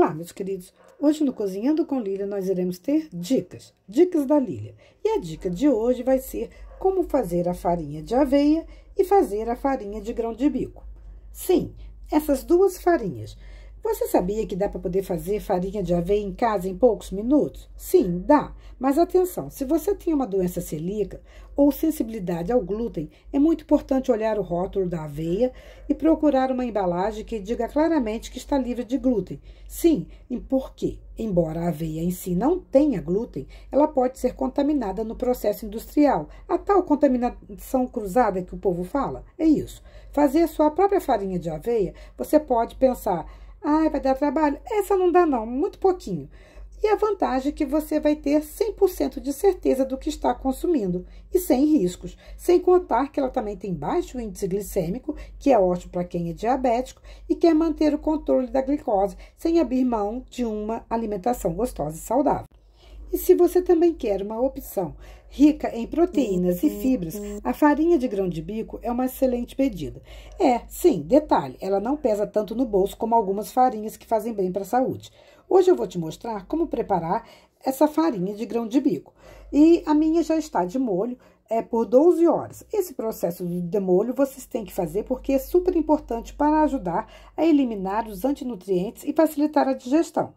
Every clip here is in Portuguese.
Olá, meus queridos! Hoje no Cozinhando com Lília nós iremos ter dicas da Lília. E a dica de hoje vai ser como fazer a farinha de aveia e fazer a farinha de grão de bico. Sim, essas duas farinhas. Você sabia que dá para poder fazer farinha de aveia em casa em poucos minutos? Sim, dá. Mas atenção, se você tem uma doença celíaca ou sensibilidade ao glúten, é muito importante olhar o rótulo da aveia e procurar uma embalagem que diga claramente que está livre de glúten. Sim, porque, embora a aveia em si não tenha glúten, ela pode ser contaminada no processo industrial. A tal contaminação cruzada que o povo fala, é isso. Fazer a sua própria farinha de aveia, você pode pensar: ai, vai dar trabalho? Essa não dá não, muito pouquinho. E a vantagem é que você vai ter 100% de certeza do que está consumindo e sem riscos. Sem contar que ela também tem baixo índice glicêmico, que é ótimo para quem é diabético e quer manter o controle da glicose sem abrir mão de uma alimentação gostosa e saudável. E se você também quer uma opção rica em proteínas e fibras, a farinha de grão de bico é uma excelente pedida. Sim, detalhe, ela não pesa tanto no bolso como algumas farinhas que fazem bem para a saúde. Hoje eu vou te mostrar como preparar essa farinha de grão de bico. E a minha já está de molho por 12 horas. Esse processo de demolho vocês têm que fazer porque é super importante para ajudar a eliminar os antinutrientes e facilitar a digestão.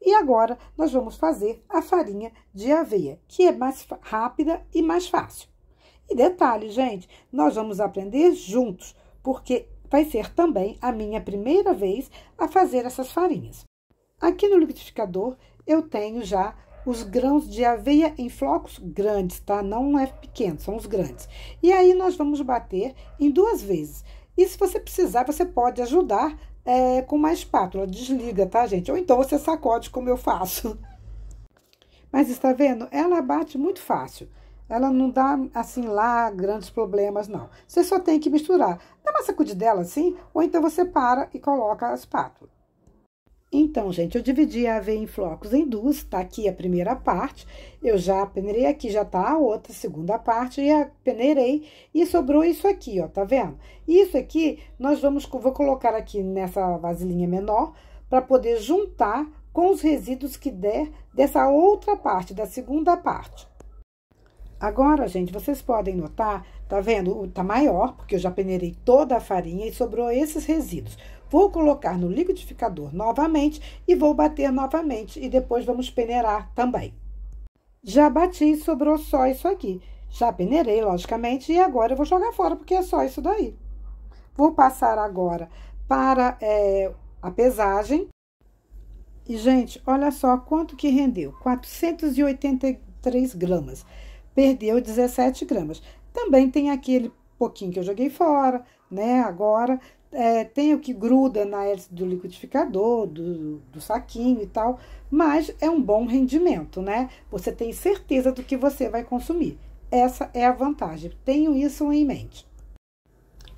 E agora, nós vamos fazer a farinha de aveia, que é mais rápida e mais fácil. E detalhe, gente, nós vamos aprender juntos, porque vai ser também a minha primeira vez a fazer essas farinhas. Aqui no liquidificador, eu tenho já os grãos de aveia em flocos grandes, tá? Não é pequeno, são os grandes. E aí, nós vamos bater em 2 vezes. E se você precisar, você pode ajudar com uma espátula, desliga, tá, gente? Ou então você sacode como eu faço. Mas está vendo? Ela bate muito fácil. Ela não dá, assim, lá grandes problemas, não. Você só tem que misturar. Dá uma sacudidela assim, ou então você para e coloca a espátula. Então, gente, eu dividi a aveia em flocos em 2, tá aqui a primeira parte, eu já peneirei aqui, já tá a outra, segunda parte, e peneirei, e sobrou isso aqui, ó, tá vendo? Isso aqui, vou colocar aqui nessa vasilhinha menor, para poder juntar com os resíduos que der dessa outra parte, da segunda parte. Agora, gente, vocês podem notar, tá vendo? Tá maior, porque eu já peneirei toda a farinha e sobrou esses resíduos. Vou colocar no liquidificador novamente e vou bater novamente e depois vamos peneirar também. Já bati e sobrou só isso aqui. Já peneirei, logicamente, e agora eu vou jogar fora porque é só isso daí. Vou passar agora para a pesagem. E, gente, olha só quanto que rendeu. 483 gramas. Perdeu 17 gramas. Também tem aquele pouquinho que eu joguei fora, né? Agora, tem o que gruda na hélice do liquidificador, do saquinho e tal. Mas é um bom rendimento, né? Você tem certeza do que você vai consumir. Essa é a vantagem. Tenho isso em mente.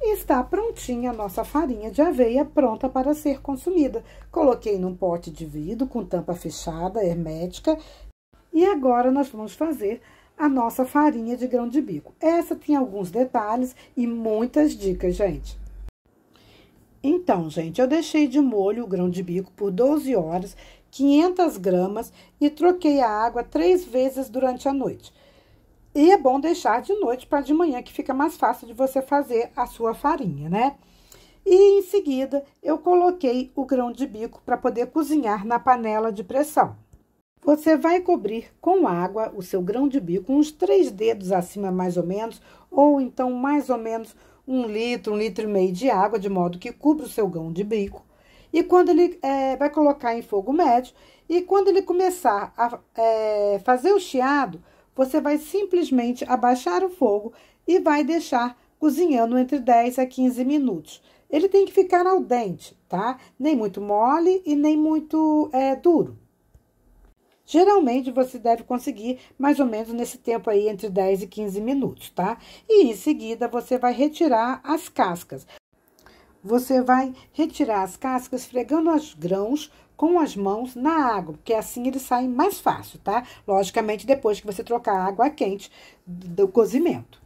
E está prontinha a nossa farinha de aveia, pronta para ser consumida. Coloquei num pote de vidro com tampa fechada, hermética. E agora nós vamos fazer a nossa farinha de grão de bico. Essa tem alguns detalhes e muitas dicas, gente. Então, gente, eu deixei de molho o grão de bico por 12 horas, 500 gramas, e troquei a água 3 vezes durante a noite. E é bom deixar de noite para de manhã, que fica mais fácil de você fazer a sua farinha, né? E em seguida, eu coloquei o grão de bico para poder cozinhar na panela de pressão. Você vai cobrir com água o seu grão de bico, uns 3 dedos acima mais ou menos, ou então mais ou menos 1 litro, 1,5 litro de água, de modo que cubra o seu grão de bico. E quando ele vai colocar em fogo médio, e quando ele começar a fazer o chiado, você vai simplesmente abaixar o fogo e vai deixar cozinhando entre 10 a 15 minutos. Ele tem que ficar al dente, tá? Nem muito mole e nem muito duro. Geralmente, você deve conseguir mais ou menos nesse tempo aí, entre 10 e 15 minutos, tá? E em seguida, você vai retirar as cascas. Você vai retirar as cascas esfregando os grãos com as mãos na água, porque assim eles saem mais fácil, tá? Logicamente, depois que você trocar a água quente do cozimento.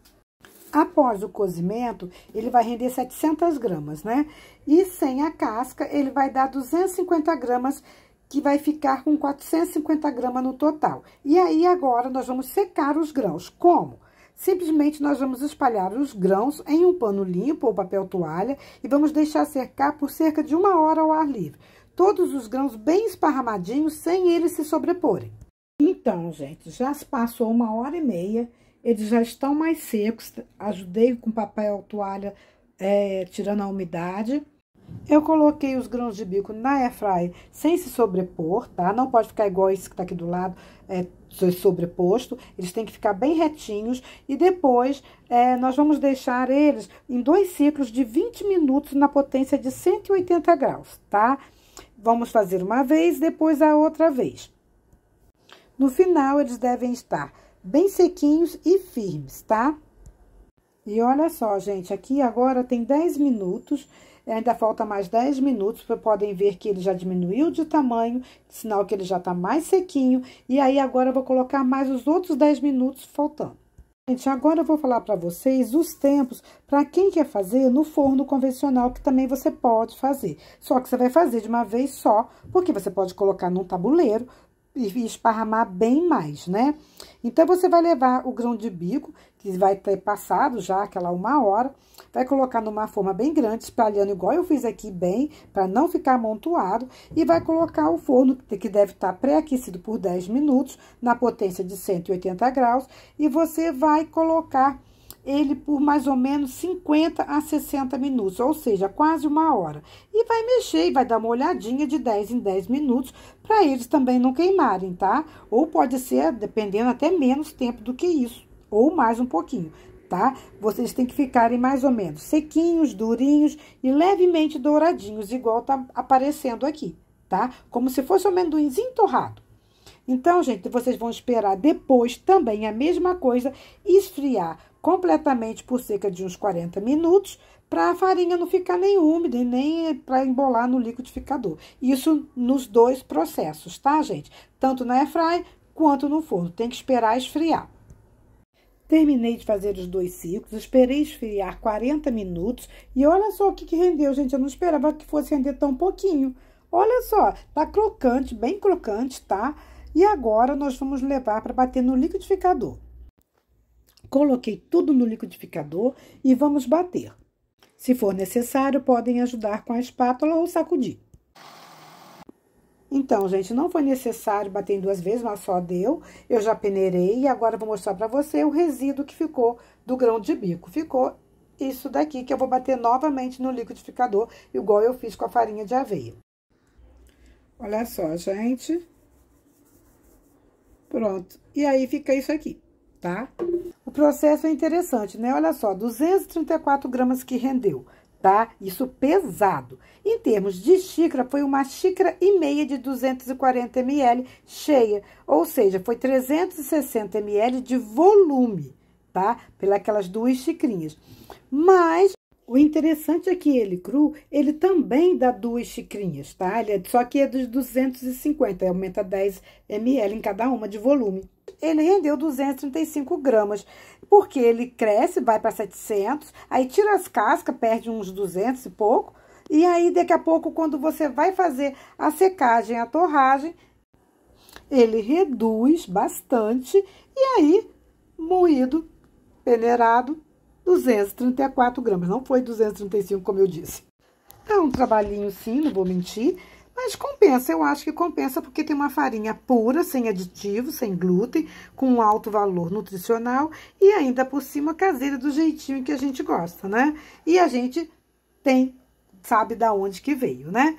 Após o cozimento, ele vai render 700 gramas, né? E sem a casca, ele vai dar 250 gramas, que vai ficar com 450 gramas no total. E aí, agora, nós vamos secar os grãos. Como? Simplesmente, nós vamos espalhar os grãos em um pano limpo ou papel toalha e vamos deixar secar por cerca de 1 hora ao ar livre. Todos os grãos bem esparramadinhos, sem eles se sobreporem. Então, gente, já se passou 1h30, eles já estão mais secos. Ajudei com papel toalha, tirando a umidade. Eu coloquei os grãos de bico na airfryer sem se sobrepor, tá? Não pode ficar igual esse que tá aqui do lado, sobreposto. Eles têm que ficar bem retinhos. E depois, nós vamos deixar eles em 2 ciclos de 20 minutos na potência de 180 graus, tá? Vamos fazer uma vez, depois a outra vez. No final, eles devem estar bem sequinhos e firmes, tá? E olha só, gente, aqui agora tem 10 minutos, ainda falta mais 10 minutos, vocês podem ver que ele já diminuiu de tamanho, sinal que ele já tá mais sequinho, e aí agora eu vou colocar mais os outros 10 minutos faltando. Gente, agora eu vou falar para vocês os tempos para quem quer fazer no forno convencional, que também você pode fazer. Só que você vai fazer de uma vez só, porque você pode colocar num tabuleiro e esparramar bem mais, né? Então, você vai levar o grão de bico, que vai ter passado já aquela 1 hora, vai colocar numa forma bem grande, espalhando igual eu fiz aqui bem, para não ficar amontoado, e vai colocar o forno, que deve estar pré-aquecido por 10 minutos, na potência de 180 graus, e você vai colocar ele por mais ou menos 50 a 60 minutos, ou seja, quase 1 hora. E vai mexer e vai dar uma olhadinha de 10 em 10 minutos, para eles também não queimarem, tá? Ou pode ser, dependendo, até menos tempo do que isso, ou mais um pouquinho, tá? Vocês têm que ficarem mais ou menos sequinhos, durinhos e levemente douradinhos, igual tá aparecendo aqui, tá? Como se fosse um amendoinzinho torrado. Então, gente, vocês vão esperar depois também a mesma coisa, esfriar completamente por cerca de uns 40 minutos, para a farinha não ficar nem úmida e nem para embolar no liquidificador. Isso nos 2 processos, tá, gente? Tanto na airfryer quanto no forno. Tem que esperar esfriar. Terminei de fazer os 2 ciclos, esperei esfriar 40 minutos e olha só o que rendeu, gente. Eu não esperava que fosse render tão pouquinho. Olha só, tá crocante, bem crocante, tá? E agora, nós vamos levar para bater no liquidificador. Coloquei tudo no liquidificador e vamos bater. Se for necessário, podem ajudar com a espátula ou sacudir. Então, gente, não foi necessário bater em 2 vezes, mas só deu. Eu já peneirei e agora vou mostrar para você o resíduo que ficou do grão de bico. Ficou isso daqui, que eu vou bater novamente no liquidificador, igual eu fiz com a farinha de aveia. Olha só, gente. Pronto. E aí, fica isso aqui, tá? O processo é interessante, né? Olha só, 234 gramas que rendeu, tá? Isso pesado. Em termos de xícara, foi 1,5 xícaras de 240 ml cheia. Ou seja, foi 360 ml de volume, tá? Pelas 2 xicrinhas. Mas o interessante é que ele cru, ele também dá 2 xicrinhas, tá? Só que é dos 250, aumenta 10 ml em cada uma de volume. Ele rendeu 235 gramas, porque ele cresce, vai para 700, aí tira as cascas, perde uns 200 e pouco, e aí daqui a pouco, quando você vai fazer a secagem, a torragem, ele reduz bastante, e aí, moído, peneirado, 234 gramas, não foi 235, como eu disse. É um trabalhinho, sim, não vou mentir, mas compensa, eu acho que compensa porque tem uma farinha pura, sem aditivo, sem glúten, com um alto valor nutricional e ainda por cima caseira do jeitinho que a gente gosta, né? E a gente sabe da onde que veio, né?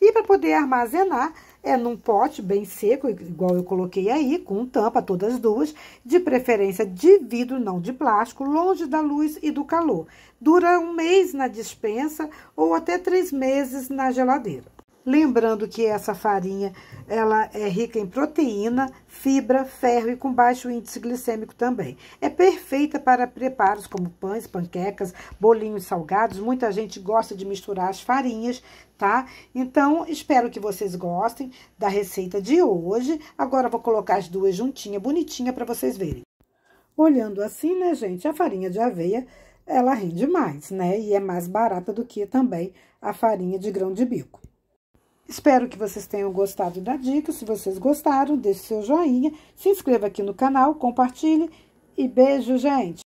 E para poder armazenar, num pote bem seco, igual eu coloquei aí, com tampa, todas as 2, de preferência de vidro, não de plástico, longe da luz e do calor. Dura 1 mês na despensa ou até 3 meses na geladeira. Lembrando que essa farinha, ela é rica em proteína, fibra, ferro e com baixo índice glicêmico também. É perfeita para preparos como pães, panquecas, bolinhos salgados. Muita gente gosta de misturar as farinhas, tá? Então, espero que vocês gostem da receita de hoje. Agora, eu vou colocar as 2 juntinhas, bonitinha, para vocês verem. Olhando assim, né, gente, a farinha de aveia, ela rende mais, né? E é mais barata do que também a farinha de grão de bico. Espero que vocês tenham gostado da dica. Se vocês gostaram, deixe seu joinha, se inscreva aqui no canal, compartilhe e beijo, gente!